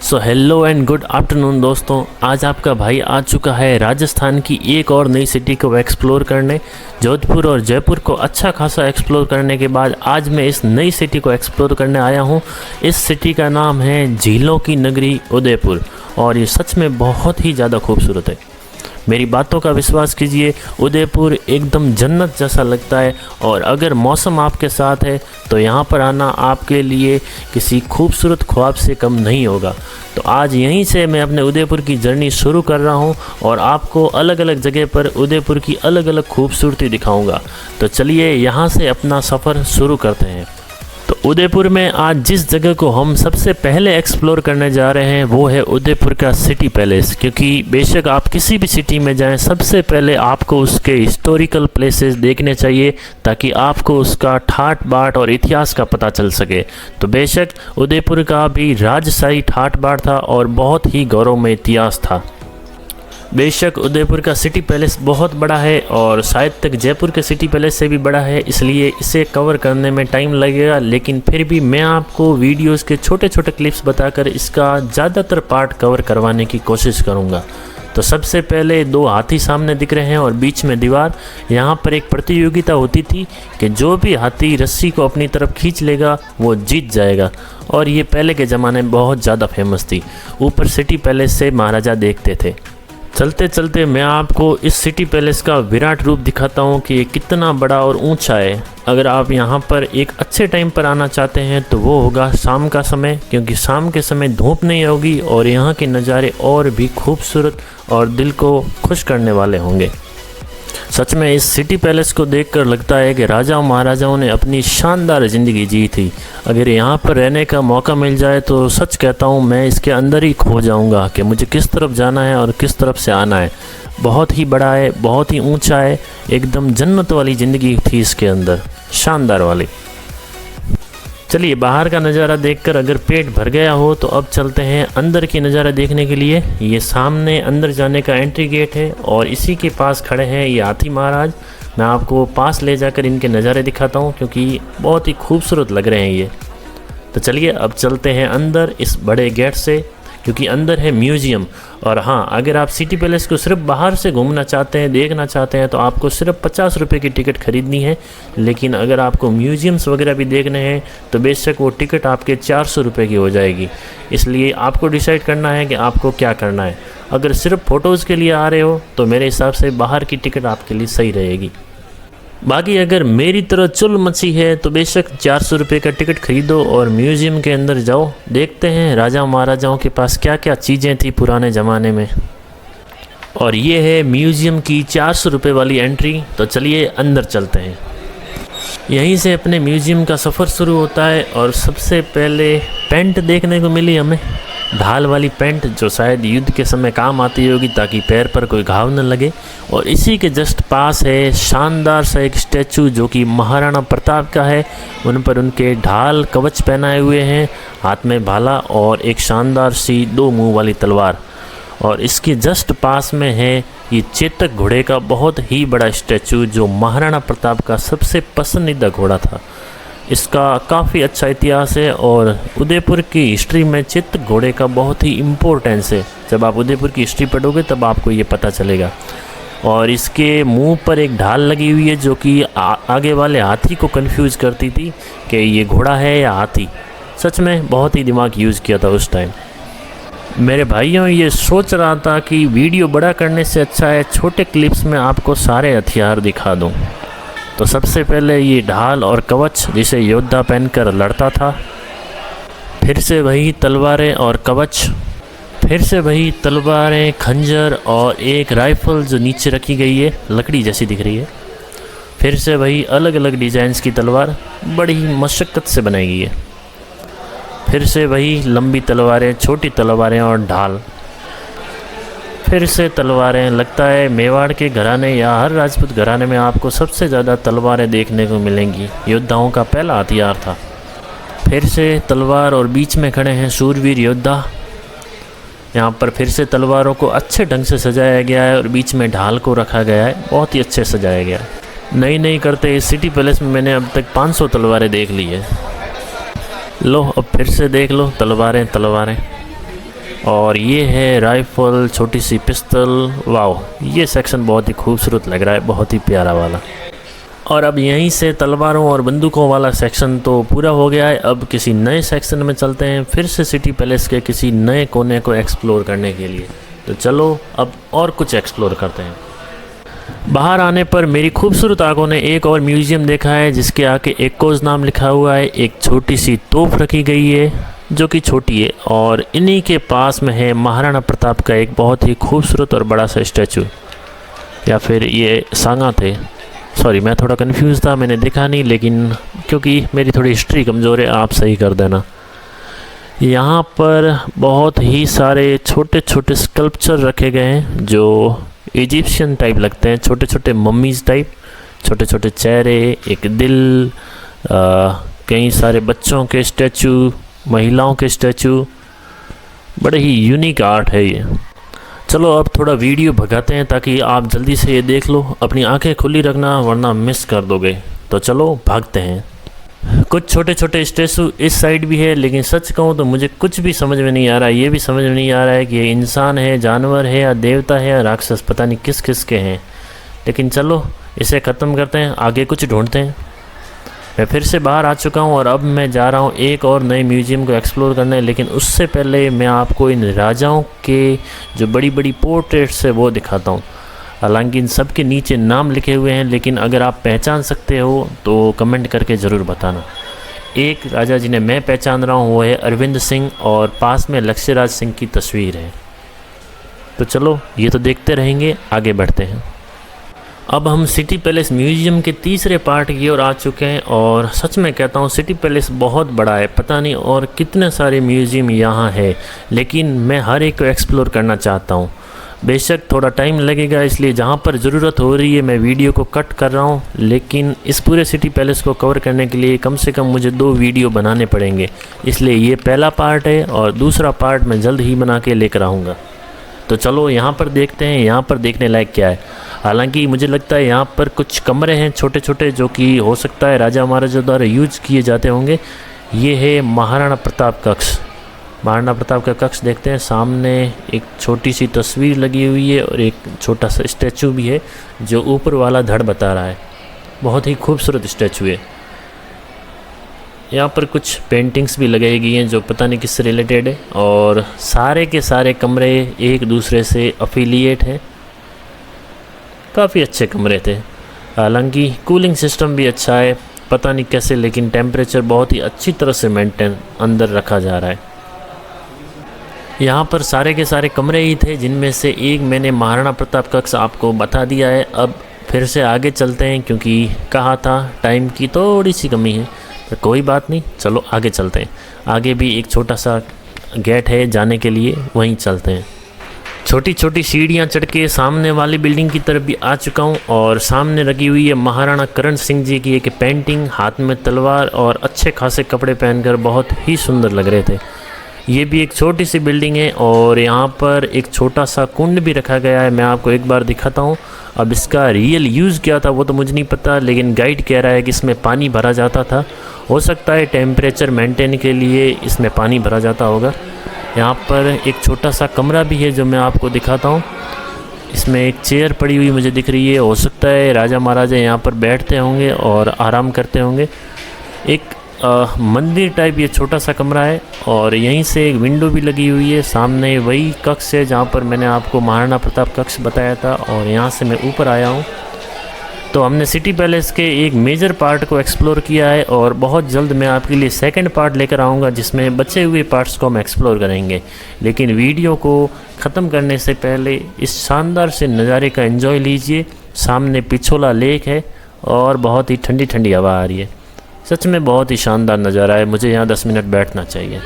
So hello and good afternoon दोस्तों। आज आपका भाई आ चुका है राजस्थान की एक और नई सिटी को एक्सप्लोर करने। जोधपुर और जयपुर को अच्छा खासा एक्सप्लोर करने के बाद आज मैं इस नई सिटी को एक्सप्लोर करने आया हूँ। इस सिटी का नाम है झीलों की नगरी उदयपुर और ये सच में बहुत ही ज़्यादा खूबसूरत है। मेरी बातों का विश्वास कीजिए, उदयपुर एकदम जन्नत जैसा लगता है और अगर मौसम आपके साथ है तो यहाँ पर आना आपके लिए किसी खूबसूरत ख्वाब से कम नहीं होगा। तो आज यहीं से मैं अपने उदयपुर की जर्नी शुरू कर रहा हूँ और आपको अलग अलग जगह पर उदयपुर की अलग अलग खूबसूरती दिखाऊंगा। तो चलिए यहाँ से अपना सफ़र शुरू करते हैं। तो उदयपुर में आज जिस जगह को हम सबसे पहले एक्सप्लोर करने जा रहे हैं वो है उदयपुर का सिटी पैलेस। क्योंकि बेशक आप किसी भी सिटी में जाएं, सबसे पहले आपको उसके हिस्टोरिकल प्लेसेस देखने चाहिए ताकि आपको उसका ठाट बाट और इतिहास का पता चल सके। तो बेशक उदयपुर का भी राजशाही ठाट बाट था और बहुत ही गौरवमय इतिहास था। बेशक उदयपुर का सिटी पैलेस बहुत बड़ा है और शायद तक जयपुर के सिटी पैलेस से भी बड़ा है, इसलिए इसे कवर करने में टाइम लगेगा। लेकिन फिर भी मैं आपको वीडियोस के छोटे छोटे क्लिप्स बताकर इसका ज़्यादातर पार्ट कवर करवाने की कोशिश करूँगा। तो सबसे पहले दो हाथी सामने दिख रहे हैं और बीच में दीवार। यहाँ पर एक प्रतियोगिता होती थी कि जो भी हाथी रस्सी को अपनी तरफ खींच लेगा वो जीत जाएगा और ये पहले के ज़माने में बहुत ज़्यादा फेमस थी। ऊपर सिटी पैलेस से महाराजा देखते थे। चलते चलते मैं आपको इस सिटी पैलेस का विराट रूप दिखाता हूँ कि ये कितना बड़ा और ऊंचा है। अगर आप यहाँ पर एक अच्छे टाइम पर आना चाहते हैं तो वो होगा शाम का समय, क्योंकि शाम के समय धूप नहीं होगी और यहाँ के नज़ारे और भी खूबसूरत और दिल को खुश करने वाले होंगे। सच में इस सिटी पैलेस को देखकर लगता है कि राजाओं महाराजाओं ने अपनी शानदार ज़िंदगी जी थी। अगर यहाँ पर रहने का मौका मिल जाए तो सच कहता हूँ मैं इसके अंदर ही खो जाऊँगा कि मुझे किस तरफ जाना है और किस तरफ से आना है। बहुत ही बड़ा है, बहुत ही ऊंचा है, एकदम जन्नत वाली ज़िंदगी थी इसके अंदर, शानदार वाली। चलिए बाहर का नज़ारा देखकर अगर पेट भर गया हो तो अब चलते हैं अंदर की नज़ारा देखने के लिए। ये सामने अंदर जाने का एंट्री गेट है और इसी के पास खड़े हैं ये हाथी महाराज। मैं आपको पास ले जाकर इनके नज़ारे दिखाता हूँ क्योंकि बहुत ही खूबसूरत लग रहे हैं ये। तो चलिए अब चलते हैं अंदर इस बड़े गेट से, क्योंकि अंदर है म्यूज़ियम। और हाँ, अगर आप सिटी पैलेस को सिर्फ बाहर से घूमना चाहते हैं, देखना चाहते हैं तो आपको सिर्फ 50 रुपये की टिकट ख़रीदनी है। लेकिन अगर आपको म्यूज़ियम्स वगैरह भी देखने हैं तो बेशक वो टिकट आपके 400 रुपये की हो जाएगी। इसलिए आपको डिसाइड करना है कि आपको क्या करना है। अगर सिर्फ फ़ोटोज़ के लिए आ रहे हो तो मेरे हिसाब से बाहर की टिकट आपके लिए सही रहेगी। बाकी अगर मेरी तरह चुल मची है तो बेशक 400 रुपये का टिकट खरीदो और म्यूज़ियम के अंदर जाओ। देखते हैं राजा महाराजाओं के पास क्या क्या चीज़ें थी पुराने ज़माने में। और ये है म्यूज़ियम की 400 रुपये वाली एंट्री। तो चलिए अंदर चलते हैं। यहीं से अपने म्यूज़ियम का सफ़र शुरू होता है और सबसे पहले पेंट देखने को मिली हमें, ढाल वाली पेंट जो शायद युद्ध के समय काम आती होगी ताकि पैर पर कोई घाव न लगे। और इसी के जस्ट पास है शानदार सा एक स्टैचू जो कि महाराणा प्रताप का है। उन पर उनके ढाल कवच पहनाए हुए हैं, हाथ में भाला और एक शानदार सी 2 मुंह वाली तलवार। और इसके जस्ट पास में है ये चेतक घोड़े का बहुत ही बड़ा स्टैचू जो महाराणा प्रताप का सबसे पसंदीदा घोड़ा था। इसका काफ़ी अच्छा इतिहास है और उदयपुर की हिस्ट्री में चेतक घोड़े का बहुत ही इम्पोर्टेंस है। जब आप उदयपुर की हिस्ट्री पढ़ोगे तब आपको ये पता चलेगा। और इसके मुंह पर एक ढाल लगी हुई है जो कि आगे वाले हाथी को कंफ्यूज करती थी कि ये घोड़ा है या हाथी। सच में बहुत ही दिमाग यूज़ किया था उस टाइम। मेरे भाइयों, ये सोच रहा था कि वीडियो बड़ा करने से अच्छा है छोटे क्लिप्स में आपको सारे हथियार दिखा दूं। तो सबसे पहले ये ढाल और कवच जिसे योद्धा पहनकर लड़ता था, फिर से वही तलवारें और कवच, फिर से वही तलवारें, खंजर और एक राइफ़ल जो नीचे रखी गई है, लकड़ी जैसी दिख रही है, फिर से वही अलग अलग डिज़ाइंस की तलवार बड़ी मशक्क़त से बनाई गई है, फिर से वही लंबी तलवारें, छोटी तलवारें और ढाल, फिर से तलवारें। लगता है मेवाड़ के घराने या हर राजपूत घराने में आपको सबसे ज़्यादा तलवारें देखने को मिलेंगी। योद्धाओं का पहला हथियार था। फिर से तलवार और बीच में खड़े हैं शूरवीर योद्धा। यहाँ पर फिर से तलवारों को अच्छे ढंग से सजाया गया है और बीच में ढाल को रखा गया है, बहुत ही अच्छे सजाया गया है। नई करते इस सिटी पैलेस में मैंने अब तक 500 तलवारें देख ली है। लो अब फिर से देख लो तलवारें। और ये है राइफ़ल, छोटी सी पिस्तल। वाओ, ये सेक्शन बहुत ही खूबसूरत लग रहा है, बहुत ही प्यारा वाला। और अब यहीं से तलवारों और बंदूकों वाला सेक्शन तो पूरा हो गया है। अब किसी नए सेक्शन में चलते हैं, फिर से सिटी पैलेस के किसी नए कोने को एक्सप्लोर करने के लिए। तो चलो अब और कुछ एक्सप्लोर करते हैं। बाहर आने पर मेरी खूबसूरत आंखों ने एक और म्यूज़ियम देखा है जिसके आगे एकोज़ नाम लिखा हुआ है। एक छोटी सी तोप रखी गई है जो कि छोटी है, और इन्हीं के पास में है महाराणा प्रताप का एक बहुत ही खूबसूरत और बड़ा सा स्टैचू, या फिर ये सांगा थे। सॉरी, मैं थोड़ा कंफ्यूज था, मैंने देखा नहीं, लेकिन क्योंकि मेरी थोड़ी हिस्ट्री कमज़ोर है, आप सही कर देना। यहाँ पर बहुत ही सारे छोटे छोटे स्कल्पचर रखे गए हैं जो इजिप्शियन टाइप लगते हैं, छोटे छोटे मम्मीज़ टाइप, छोटे छोटे चेहरे, एक दिल, कई सारे बच्चों के स्टैचू, महिलाओं के स्टैचू। बड़े ही यूनिक आर्ट है ये। चलो अब थोड़ा वीडियो भगाते हैं ताकि आप जल्दी से ये देख लो। अपनी आंखें खुली रखना वरना मिस कर दोगे। तो चलो भागते हैं। कुछ छोटे छोटे स्टैचू इस साइड भी है, लेकिन सच कहूँ तो मुझे कुछ भी समझ में नहीं आ रहा है। ये भी समझ में नहीं आ रहा है कि ये इंसान है, जानवर है, या देवता है, या राक्षस, पता नहीं किस किस के हैं। लेकिन चलो इसे ख़त्म करते हैं, आगे कुछ ढूंढते हैं। मैं फिर से बाहर आ चुका हूँ और अब मैं जा रहा हूँ एक और नए म्यूज़ियम को एक्सप्लोर करने। लेकिन उससे पहले मैं आपको इन राजाओं के जो बड़ी बड़ी पोर्ट्रेट्स है वो दिखाता हूँ। हालांकि इन सब के नीचे नाम लिखे हुए हैं, लेकिन अगर आप पहचान सकते हो तो कमेंट करके ज़रूर बताना। एक राजा जिन्हें मैं पहचान रहा हूँ वो है अरविंद सिंह, और पास में लक्ष्यराज सिंह की तस्वीर है। तो चलो ये तो देखते रहेंगे, आगे बढ़ते हैं। अब हम सिटी पैलेस म्यूज़ियम के तीसरे पार्ट की ओर आ चुके हैं, और सच में कहता हूँ सिटी पैलेस बहुत बड़ा है। पता नहीं और कितने सारे म्यूज़ियम यहाँ है, लेकिन मैं हर एक को एक्सप्लोर करना चाहता हूँ। बेशक थोड़ा टाइम लगेगा, इसलिए जहाँ पर ज़रूरत हो रही है मैं वीडियो को कट कर रहा हूँ, लेकिन इस पूरे सिटी पैलेस को कवर करने के लिए कम से कम मुझे 2 वीडियो बनाने पड़ेंगे। इसलिए ये पहला पार्ट है और दूसरा पार्ट मैं जल्द ही बना के लेकर आऊँगा। तो चलो यहाँ पर देखते हैं यहाँ पर देखने लायक क्या है। हालांकि मुझे लगता है यहाँ पर कुछ कमरे हैं छोटे छोटे, जो कि हो सकता है राजा महाराजा द्वारा यूज किए जाते होंगे। ये है महाराणा प्रताप कक्ष। महाराणा प्रताप का कक्ष देखते हैं। सामने एक छोटी सी तस्वीर लगी हुई है और एक छोटा सा स्टैचू भी है जो ऊपर वाला धड़ बता रहा है। बहुत ही खूबसूरत स्टैचू है। यहाँ पर कुछ पेंटिंग्स भी लगाई गई हैं जो पता नहीं किससे रिलेटेड है, और सारे के सारे कमरे एक दूसरे से अफिलिएट हैं। काफ़ी अच्छे कमरे थे। हालांकि कूलिंग सिस्टम भी अच्छा है, पता नहीं कैसे, लेकिन टेम्परेचर बहुत ही अच्छी तरह से मेंटेन अंदर रखा जा रहा है। यहाँ पर सारे के सारे कमरे ही थे, जिनमें से एक मैंने महाराणा प्रताप कक्ष आपको बता दिया है। अब फिर से आगे चलते हैं, क्योंकि कहा था टाइम की थोड़ी सी कमी है, तो कोई बात नहीं, चलो आगे चलते हैं। आगे भी एक छोटा सा गेट है जाने के लिए, वहीं चलते हैं। छोटी छोटी सीढ़ियाँ चढ़ के सामने वाली बिल्डिंग की तरफ भी आ चुका हूँ, और सामने लगी हुई है महाराणा करण सिंह जी की एक पेंटिंग, हाथ में तलवार और अच्छे खासे कपड़े पहनकर बहुत ही सुंदर लग रहे थे। ये भी एक छोटी सी बिल्डिंग है, और यहाँ पर एक छोटा सा कुंड भी रखा गया है। मैं आपको एक बार दिखाता हूँ। अब इसका रियल यूज़ क्या था वो तो मुझे नहीं पता, लेकिन गाइड कह रहा है कि इसमें पानी भरा जाता था। हो सकता है टेम्परेचर मेंटेन के लिए इसमें पानी भरा जाता होगा। यहाँ पर एक छोटा सा कमरा भी है जो मैं आपको दिखाता हूँ। इसमें एक चेयर पड़ी हुई मुझे दिख रही है। हो सकता है राजा महाराजा यहाँ पर बैठते होंगे और आराम करते होंगे। एक मंदिर टाइप ये छोटा सा कमरा है, और यहीं से एक विंडो भी लगी हुई है। सामने वही कक्ष है जहाँ पर मैंने आपको महाराणा प्रताप कक्ष बताया था, और यहाँ से मैं ऊपर आया हूँ। तो हमने सिटी पैलेस के एक मेजर पार्ट को एक्सप्लोर किया है, और बहुत जल्द मैं आपके लिए सेकंड पार्ट लेकर आऊँगा जिसमें बचे हुए पार्ट्स को हम एक्सप्लोर करेंगे। लेकिन वीडियो को ख़त्म करने से पहले इस शानदार से नज़ारे का एंजॉय लीजिए। सामने पिछोला लेक है और बहुत ही ठंडी ठंडी हवा आ रही है। सच में बहुत ही शानदार नज़ारा है। मुझे यहाँ 10 मिनट बैठना चाहिए।